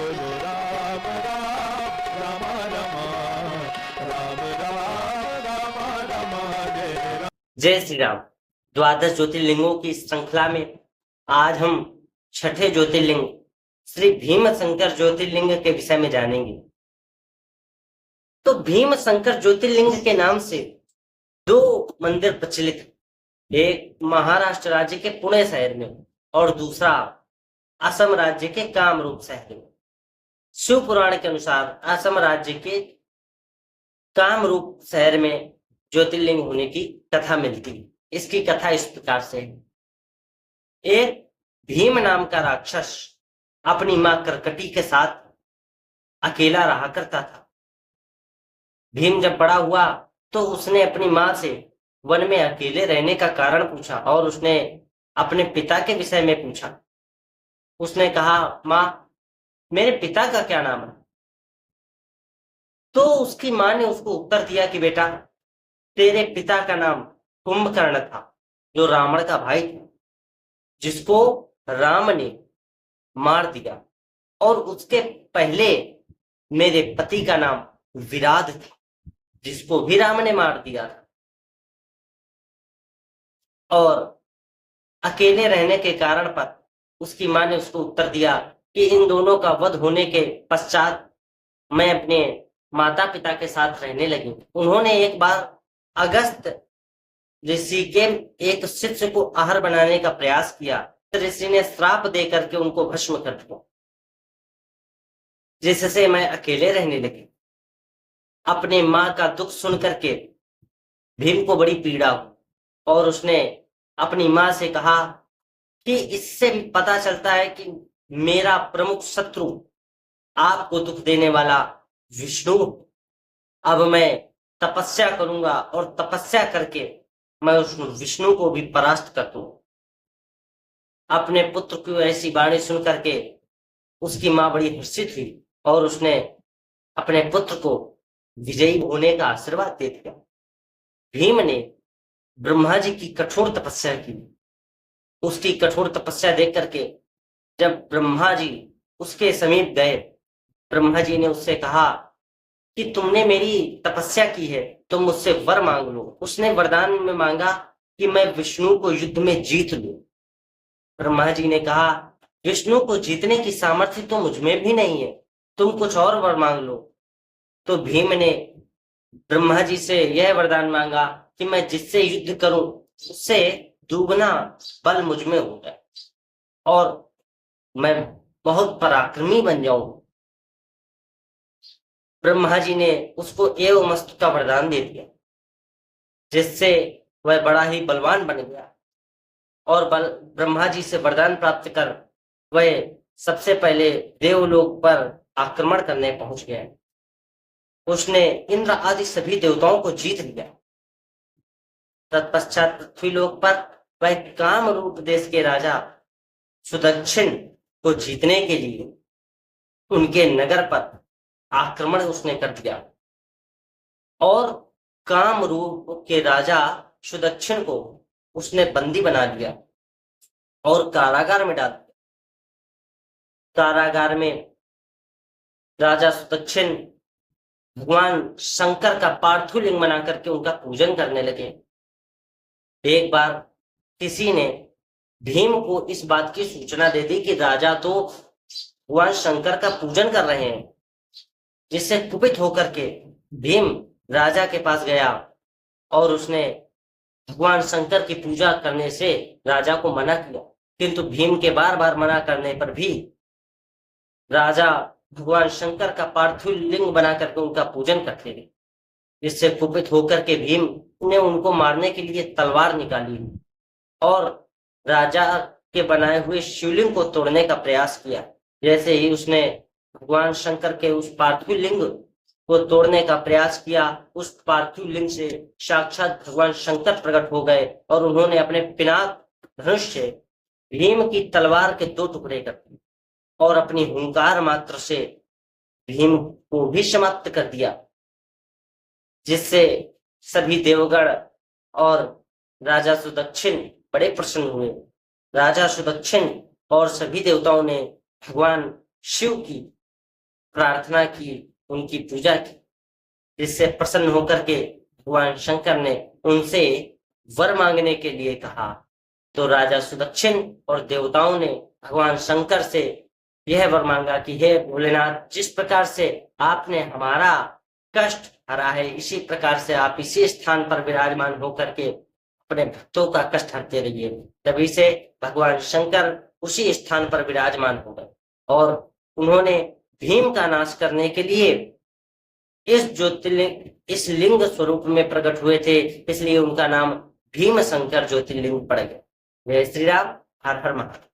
बोलो राम राम राम राम राम राम राम राम जय राम। जय श्री राम। द्वादश ज्योतिर्लिंगों की श्रृंखला में आज हम छठे ज्योतिर्लिंग श्री भीम शंकर ज्योतिर्लिंग के विषय में जानेंगे। तो भीम शंकर ज्योतिर्लिंग के नाम से दो मंदिर प्रचलित हैं, एक महाराष्ट्र राज्य के पुणे शहर में और दूसरा असम राज्य के कामरूप शहर में। शिव पुराण के अनुसार असम राज्य के कामरूप शहर में ज्योतिर्लिंग होने की कथा मिलती है। इसकी कथा इस प्रकार से है। एक भीम नाम का राक्षस अपनी मां करकटी के साथ अकेला रहा करता था। भीम जब बड़ा हुआ तो उसने अपनी मां से वन में अकेले रहने का कारण पूछा और उसने अपने पिता के विषय में पूछा। उसने कहा, मां, मेरे पिता का क्या नाम है? तो उसकी मां ने उसको उत्तर दिया कि बेटा, तेरे पिता का नाम कुंभकर्ण था, जो रावण का भाई था, जिसको राम ने मार दिया। और उसके पहले मेरे पति का नाम विराट था, जिसको भी राम ने मार दिया था। और अकेले रहने के कारण पर उसकी मां ने उसको उत्तर दिया कि इन दोनों का वध होने के पश्चात मैं अपने माता पिता के साथ रहने लगी। उन्होंने एक बार अगस्त ऋषि के एक शिष्य को आहार बनाने का प्रयास किया। ऋषि ने श्राप दे करके उनको भस्म कर दिया, जिससे मैं अकेले रहने लगी। अपने मां का दुख सुन करके भीम को बड़ी पीड़ा हुई और उसने अपनी मां से कहा कि इससे पता चलता है कि मेरा प्रमुख शत्रु आपको दुख देने वाला विष्णु। अब मैं तपस्या करूंगा और तपस्या करके मैं उस विष्णु को भी परास्त कर दूं। अपने पुत्र की ऐसी वाणी सुन करके उसकी मां बड़ी हर्षित हुई और उसने अपने पुत्र को विजयी होने का आशीर्वाद दे दिया। भीम ने ब्रह्मा जी की कठोर तपस्या की। उसकी कठोर तपस्या देख करके जब ब्रह्मा जी उसके समीप गए, ब्रह्मा जी ने उससे कहा कि तुमने मेरी तपस्या की है, तुम मुझसे वर मांग लो। उसने वरदान में मांगा कि मैं विष्णु को युद्ध में जीत लूं। ब्रह्मा जी ने कहा, विष्णु को जीतने की सामर्थ्य तो मुझ में भी नहीं है, तुम कुछ और वर मांग लो। तो भीम ने ब्रह्मा जी से यह वरदान मांगा कि मैं जिससे युद्ध करूं उससे दुगना बल मुझ में होगा और मैं बहुत पराक्रमी बन जाऊं। ब्रह्मा जी ने उसको एवमस्तु का वरदान दे दिया, जिससे वह बड़ा ही बलवान बन गया। और ब्रह्मा जी से वरदान प्राप्त कर वह सबसे पहले देवलोक पर आक्रमण करने पहुंच गया। उसने इंद्र आदि सभी देवताओं को जीत लिया। तत्पश्चात पृथ्वीलोक पर वह कामरूप देश के राजा सुदक्षिण को जीतने के लिए उनके नगर पर आक्रमण उसने कर दिया और कामरूप के राजा सुदक्षिण को उसने बंदी बना लिया और कारागार में डाल दिया। कारागार में राजा सुदक्षिण भगवान शंकर का पार्थिव लिंग बना करके उनका पूजन करने लगे। एक बार किसी ने भीम को इस बात की सूचना दे दी कि राजा तो भगवान शंकर का पूजन कर रहे हैं, जिससे कुपित होकर के भीम राजा के पास गया और उसने भगवान शंकर की पूजा करने से राजा को मना किया। किंतु भीम के बार बार मना करने पर भी राजा भगवान शंकर का पार्थिव लिंग बना करके उनका पूजन करते रहे, जिससे कुपित होकर के भीम ने उनको मारने के लिए तलवार निकाली और राजा के बनाए हुए शिवलिंग को तोड़ने का प्रयास किया। जैसे ही उसने भगवान शंकर के उस पार्थिव लिंग को तोड़ने का प्रयास किया, उस पार्थिव लिंग से साक्षात भगवान शंकर प्रकट हो गए और उन्होंने अपने पिनाक धनुष से भीम की तलवार के दो टुकड़े कर दिए और अपनी हुंकार मात्र से भीम को भी समाप्त कर दिया, जिससे सभी देवगण और राजा सुदक्षिण बड़े प्रसन्न हुए। राजा सुदक्षिण और सभी देवताओं ने भगवान शिव की प्रार्थना की, उनकी पूजा की, जिससे प्रसन्न होकर के भगवान शंकर ने उनसे वर मांगने के लिए कहा। तो राजा सुदक्षिण और देवताओं ने भगवान शंकर से यह वर मांगा कि हे भोलेनाथ, जिस प्रकार से आपने हमारा कष्ट हरा है, इसी प्रकार से आप इसी स्थान पर विराजमान होकर के अपने भक्तों का कष्ट हरते रहिए। तभी से भगवान शंकर उसी स्थान पर विराजमान हो गए और उन्होंने भीम का नाश करने के लिए इस लिंग स्वरूप में प्रकट हुए थे, इसलिए उनका नाम भीम शंकर ज्योतिर्लिंग पड़ गया। जय श्री राम। हर हर महादेव।